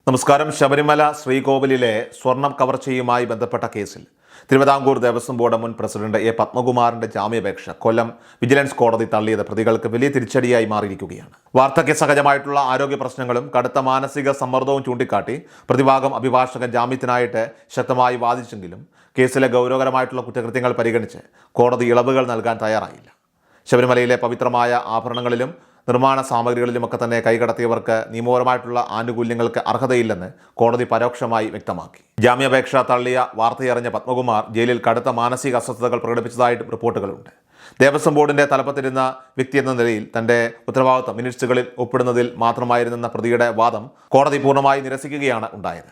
നമസ്കാരം. ശബരിമല ശ്രീകോവിലിലെ സ്വർണം കവർച്ചയുമായി ബന്ധപ്പെട്ട കേസിൽ തിരുവിതാംകൂർ ദേവസ്വം ബോർഡ് മുൻ പ്രസിഡന്റ് എ പത്മകുമാറിന്റെ ജാമ്യാപേക്ഷ കൊല്ലം വിജിലൻസ് കോടതി തള്ളിയത് പ്രതികൾക്ക് വലിയ തിരിച്ചടിയായി മാറിയിരിക്കുകയാണ്. വാർദ്ധക്യ സഹജമായിട്ടുള്ള ആരോഗ്യ പ്രശ്നങ്ങളും കടുത്ത മാനസിക സമ്മർദ്ദവും ചൂണ്ടിക്കാട്ടി പ്രതിഭാഗം അഭിഭാഷകൻ ജാമ്യത്തിനായിട്ട് ശക്തമായി വാദിച്ചെങ്കിലും കേസിലെ ഗൗരവകരമായിട്ടുള്ള കുറ്റകൃത്യങ്ങൾ പരിഗണിച്ച് കോടതി ഇളവുകൾ നൽകാൻ തയ്യാറായില്ല. ശബരിമലയിലെ പവിത്രമായ ആഭരണങ്ങളിലും നിർമ്മാണ സാമഗ്രികളിലുമൊക്കെ തന്നെ കൈകടത്തിയവർക്ക് നിയമപരമായിട്ടുള്ള ആനുകൂല്യങ്ങൾക്ക് അർഹതയില്ലെന്ന് കോടതി പരോക്ഷമായി വ്യക്തമാക്കി. ജാമ്യാപേക്ഷ തള്ളിയ വാർത്തയറിഞ്ഞ പത്മകുമാർ ജയിലിൽ കടുത്ത മാനസിക അസ്വസ്ഥതകൾ പ്രകടിപ്പിച്ചതായിട്ട് റിപ്പോർട്ടുകളുണ്ട്. ദേവസ്വം ബോർഡിന്റെ തലപ്പത്തിരുന്ന വ്യക്തി എന്ന നിലയിൽ തന്റെ ഉത്തരവാദിത്തം മിനിറ്റ്സുകളിൽ ഒപ്പിടുന്നതിൽ മാത്രമായിരുന്നെന്ന പ്രതിയുടെ വാദം കോടതി പൂർണ്ണമായി നിരസിക്കുകയാണ് ഉണ്ടായത്.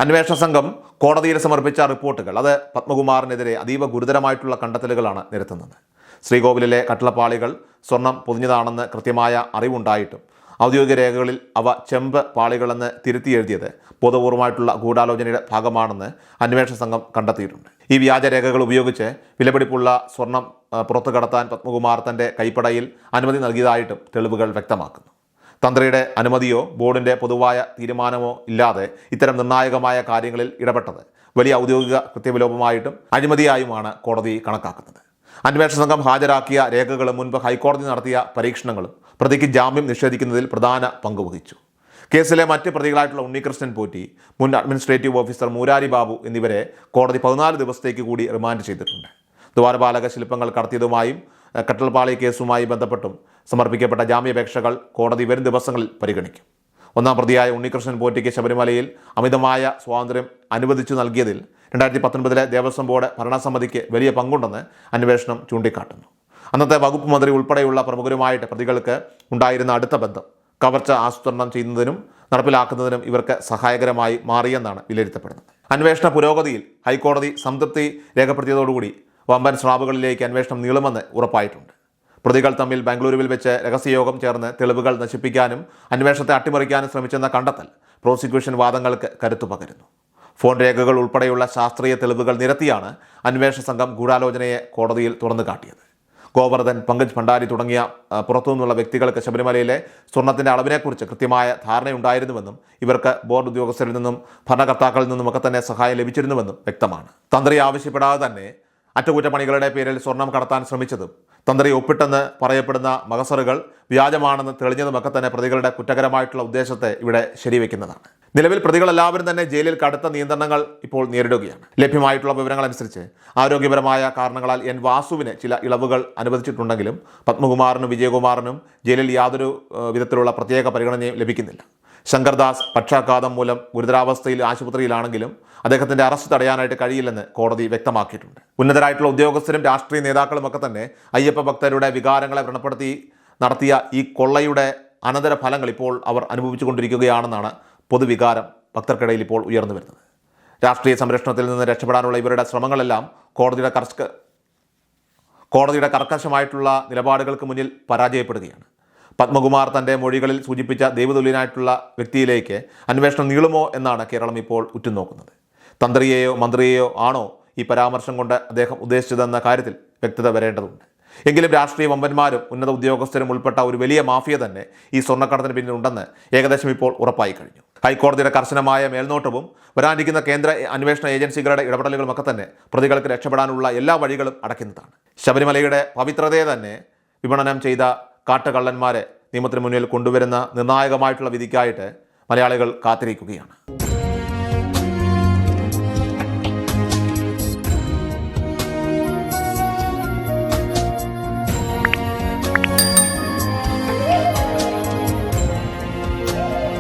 അന്വേഷണ സംഘം കോടതിയിൽ സമർപ്പിച്ച റിപ്പോർട്ടുകൾ അത് പത്മകുമാറിനെതിരെ അതീവ ഗുരുതരമായിട്ടുള്ള കണ്ടെത്തലുകളാണ് നിരത്തുന്നത്. ശ്രീകോവിലിലെ കട്ടിളപ്പാളികൾ സ്വർണം പൊതിഞ്ഞതാണെന്ന് കൃത്യമായ അറിവുണ്ടായിട്ടും ഔദ്യോഗിക രേഖകളിൽ അവ ചെമ്പ് പാളികളെന്ന് തിരുത്തി എഴുതിയത് ബോധപൂർവമായിട്ടുള്ള ഗൂഢാലോചനയുടെ ഭാഗമാണെന്ന് അന്വേഷണ സംഘം കണ്ടെത്തിയിട്ടുണ്ട്. ഈ വ്യാജരേഖകൾ ഉപയോഗിച്ച് വിലപിടിപ്പുള്ള സ്വർണം പുറത്തു കടത്താൻ പത്മകുമാർ തൻ്റെ കൈപ്പടയിൽ അനുമതി നൽകിയതായിട്ടും തെളിവുകൾ വ്യക്തമാക്കുന്നു. തന്ത്രിയുടെ അനുമതിയോ ബോർഡിൻ്റെ പൊതുവായ തീരുമാനമോ ഇല്ലാതെ ഇത്തരം നിർണായകമായ കാര്യങ്ങളിൽ ഇടപെട്ടത് വലിയ ഔദ്യോഗിക കൃത്യവിലോപമായിട്ടും അഴിമതിയായുമാണ് കോടതി കണക്കാക്കുന്നത്. അന്വേഷണ സംഘം ഹാജരാക്കിയ രേഖകളും മുൻപ് ഹൈക്കോടതി നടത്തിയ പരീക്ഷണങ്ങളും പ്രതിക്ക് ജാമ്യം നിഷേധിക്കുന്നതിൽ പ്രധാന പങ്കുവഹിച്ചു. കേസിലെ മറ്റ് പ്രതികളായിട്ടുള്ള ഉണ്ണികൃഷ്ണൻ പോറ്റി, മുൻ അഡ്മിനിസ്ട്രേറ്റീവ് ഓഫീസർ മൂരാരി ബാബു എന്നിവരെ കോടതി 14 ദിവസത്തേക്ക് കൂടി റിമാൻഡ് ചെയ്തിട്ടുണ്ട്. ദ്വാരപാലക ശില്പങ്ങൾ കടത്തിയതുമായും കട്ടൽപ്പാളി കേസുമായി ബന്ധപ്പെട്ടും സമർപ്പിക്കപ്പെട്ട ജാമ്യാപേക്ഷകൾ കോടതി വരും ദിവസങ്ങളിൽ പരിഗണിക്കും. ഒന്നാം പ്രതിയായ ഉണ്ണികൃഷ്ണൻ പോറ്റിക്ക് ശബരിമലയിൽ അമിതമായ സ്വാതന്ത്ര്യം അനുവദിച്ചു നൽകിയതിൽ 2019 ദേവസ്വം ബോർഡ് ഭരണസമിതിക്ക് വലിയ പങ്കുണ്ടെന്ന് അന്വേഷണം ചൂണ്ടിക്കാട്ടുന്നു. അന്നത്തെ വകുപ്പ് മന്ത്രി ഉൾപ്പെടെയുള്ള പ്രമുഖരുമായിട്ട് പ്രതികൾക്ക് ഉണ്ടായിരുന്ന അടുത്ത ബന്ധം കവർച്ച ആസൂത്രണം ചെയ്യുന്നതിനും നടപ്പിലാക്കുന്നതിനും ഇവർക്ക് സഹായകരമായി മാറിയെന്നാണ് വിലയിരുത്തപ്പെടുന്നത്. അന്വേഷണ പുരോഗതിയിൽ ഹൈക്കോടതി സംതൃപ്തി രേഖപ്പെടുത്തിയതോടുകൂടി വമ്പൻ സ്രാവുകളിലേക്ക് അന്വേഷണം നീളുമെന്ന് ഉറപ്പായിട്ടുണ്ട്. പ്രതികൾ തമ്മിൽ ബാംഗ്ലൂരുവിൽ വെച്ച് രഹസ്യയോഗം ചേർന്ന് തെളിവുകൾ നശിപ്പിക്കാനും അന്വേഷണത്തെ അട്ടിമറിക്കാനും ശ്രമിച്ചെന്ന കണ്ടെത്തൽ പ്രോസിക്യൂഷൻ വാദങ്ങൾക്ക് കരുത്തു പകരുന്നു. ഫോൺ രേഖകൾ ഉൾപ്പെടെയുള്ള ശാസ്ത്രീയ തെളിവുകൾ നിരത്തിയാണ് അന്വേഷണ സംഘം ഗൂഢാലോചനയെ കോടതിയിൽ തുറന്നു കാട്ടിയത്. ഗോവർദ്ധൻ, പങ്കജ് ഭണ്ഡാരി തുടങ്ങിയ പുറത്തുനിന്നുള്ള വ്യക്തികൾക്ക് ശബരിമലയിലെ സ്വർണത്തിൻ്റെ അളവിനെക്കുറിച്ച് കൃത്യമായ ധാരണയുണ്ടായിരുന്നുവെന്നും ഇവർക്ക് ബോർഡ് ഉദ്യോഗസ്ഥരിൽ നിന്നും ഭരണകർത്താക്കളിൽ നിന്നുമൊക്കെ തന്നെ സഹായം ലഭിച്ചിരുന്നുവെന്നും വ്യക്തമാണ്. തന്ത്രി ആവശ്യപ്പെടാതെ തന്നെ അറ്റകുറ്റപ്പണികളുടെ പേരിൽ സ്വർണം കടത്താൻ ശ്രമിച്ചതും തന്ത്രി ഒപ്പിട്ടെന്ന് പറയപ്പെടുന്ന മകസറുകൾ വ്യാജമാണെന്ന് തെളിഞ്ഞതുമൊക്കെ തന്നെ പ്രതികളുടെ കുറ്റകരമായിട്ടുള്ള ഉദ്ദേശത്തെ ഇവിടെ ശരിവെക്കുന്നതാണ്. നിലവിൽ പ്രതികളെല്ലാവരും തന്നെ ജയിലിൽ കടുത്ത നിയന്ത്രണങ്ങൾ ഇപ്പോൾ നേരിടുകയാണ്. ലഭ്യമായിട്ടുള്ള വിവരങ്ങളനുസരിച്ച് ആരോഗ്യപരമായ കാരണങ്ങളാൽ എൻ വാസുവിന് ചില ഇളവുകൾ അനുവദിച്ചിട്ടുണ്ടെങ്കിലും പത്മകുമാറിനും വിജയകുമാറിനും ജയിലിൽ യാതൊരു വിധത്തിലുള്ള പ്രത്യേക പരിഗണനയും ലഭിക്കുന്നില്ല. ശങ്കർദാസ് പക്ഷാഘാതം മൂലം ഗുരുതരാവസ്ഥയിൽ ആശുപത്രിയിലാണെങ്കിലും അദ്ദേഹത്തിൻ്റെ അറസ്റ്റ് തടയാനായിട്ട് കഴിയില്ലെന്ന് കോടതി വ്യക്തമാക്കിയിട്ടുണ്ട്. ഉന്നതരായിട്ടുള്ള ഉദ്യോഗസ്ഥരും രാഷ്ട്രീയ നേതാക്കളും ഒക്കെ തന്നെ അയ്യപ്പ ഭക്തരുടെ വികാരങ്ങളെ വ്രണപ്പെടുത്തി നടത്തിയ ഈ കൊള്ളയുടെ അനന്തര ഫലങ്ങൾ ഇപ്പോൾ അവർ അനുഭവിച്ചുകൊണ്ടിരിക്കുകയാണെന്നാണ് പൊതുവികാരം ഭക്തർക്കിടയിൽ ഇപ്പോൾ ഉയർന്നു വരുന്നത്. രാഷ്ട്രീയ സംരക്ഷണത്തിൽ നിന്ന് രക്ഷപ്പെടാനുള്ള ഇവരുടെ ശ്രമങ്ങളെല്ലാം കോടതിയുടെ കർക്കശമായിട്ടുള്ള നിലപാടുകൾക്ക് മുന്നിൽ പരാജയപ്പെടുകയാണ്. പത്മകുമാർ തൻ്റെ മൊഴികളിൽ സൂചിപ്പിച്ച ദൈവതുല്യനായിട്ടുള്ള വ്യക്തിയിലേക്ക് അന്വേഷണം നീളുമോ എന്നാണ് കേരളം ഇപ്പോൾ ഉറ്റുനോക്കുന്നത്. തന്ത്രിയെയോ മന്ത്രിയെയോ ആണോ ഈ പരാമർശം കൊണ്ട് അദ്ദേഹം ഉദ്ദേശിച്ചതെന്ന കാര്യത്തിൽ വ്യക്തത വരേണ്ടതുണ്ട്. എങ്കിലും രാഷ്ട്രീയ വമ്പന്മാരും ഉന്നത ഉദ്യോഗസ്ഥരും ഉൾപ്പെട്ട ഒരു വലിയ മാഫിയ തന്നെ ഈ സ്വർണ്ണക്കടത്തിന് പിന്നിലുണ്ടെന്ന് ഏകദേശം ഇപ്പോൾ ഉറപ്പായി കഴിഞ്ഞു. ഹൈക്കോടതിയുടെ കർശനമായ മേൽനോട്ടവും വരാനിരിക്കുന്ന കേന്ദ്ര അന്വേഷണ ഏജൻസികളുടെ ഇടപെടലുകളുമൊക്കെ തന്നെ പ്രതികൾക്ക് രക്ഷപ്പെടാനുള്ള എല്ലാ വഴികളും അടയ്ക്കുന്നതാണ്. ശബരിമലയുടെ പവിത്രതയെ തന്നെ വിപണനം ചെയ്ത കാട്ടുകള്ളന്മാരെ നിയമത്തിന് മുന്നിൽ കൊണ്ടുവരുന്ന നിർണായകമായിട്ടുള്ള വിധിക്കായിട്ട് മലയാളികൾ കാത്തിരിക്കുകയാണ്.